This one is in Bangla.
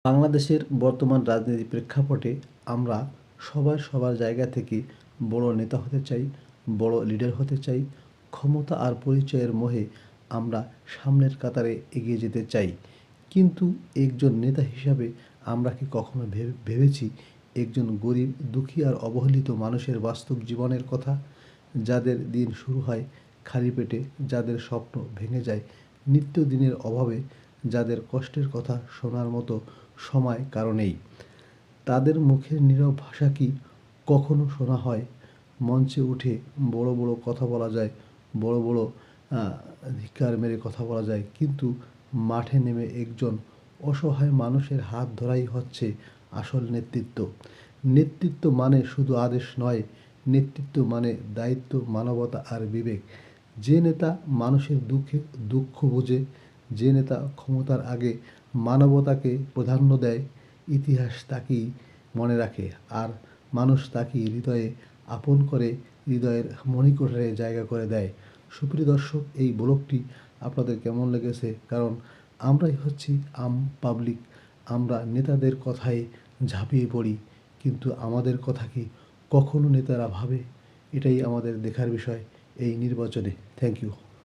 বাংলাদেশের বর্তমান রাজনীতির প্রেক্ষাপটে আমরা সবাই সবার জায়গা থেকে বড় নেতা হতে চাই, বড় লিডার হতে চাই। ক্ষমতা আর পরিচয়ের মোহে আমরা সামনের কাতারে এগিয়ে যেতে চাই। কিন্তু একজন নেতা হিসাবে আমরা কি কখনো ভেবেছি একজন গরিব, দুঃখী আর অবহেলিত মানুষের বাস্তব জীবনের কথা? যাদের দিন শুরু হয় খালি পেটে, যাদের স্বপ্ন ভেঙে যায় নিত্যদিনের অভাবে, যাদের কষ্টের কথা শোনার মতো সময় কারো নেই। তাদের মুখের নীরব ভাষা কি কখনো শোনা হয়? মঞ্চে উঠে বড় বড় কথা বলা যায়, বড় বড় ধিক্কার মেরে কথা বলা যায়, কিন্তু মাঠে নেমে একজন অসহায় মানুষের হাত ধরাই হচ্ছে আসল নেতৃত্ব। নেতৃত্ব মানে শুধু আদেশ নয়, নেতৃত্ব মানে দায়িত্ব, মানবতা আর বিবেক। যে নেতা মানুষের দুঃখ বোঝে, যে নেতা ক্ষমতার আগে মানবতাকে প্রাধান্য দেয়, ইতিহাস তাকেই মনে রাখে, আর মানুষ তাকেই হৃদয়ে আপন করে, হৃদয়ের মণিকোঠরে জায়গা করে দেয়। সুপ্রিয় দর্শক, এই ব্লগটি আপনাদের কেমন লেগেছে? কারণ আমরাই হচ্ছি পাবলিক। আমরা নেতাদের কথায় ঝাঁপিয়ে পড়ি, কিন্তু আমাদের কথা কি কখনো নেতারা ভাবে? এটাই আমাদের দেখার বিষয় এই নির্বাচনে। Thank you.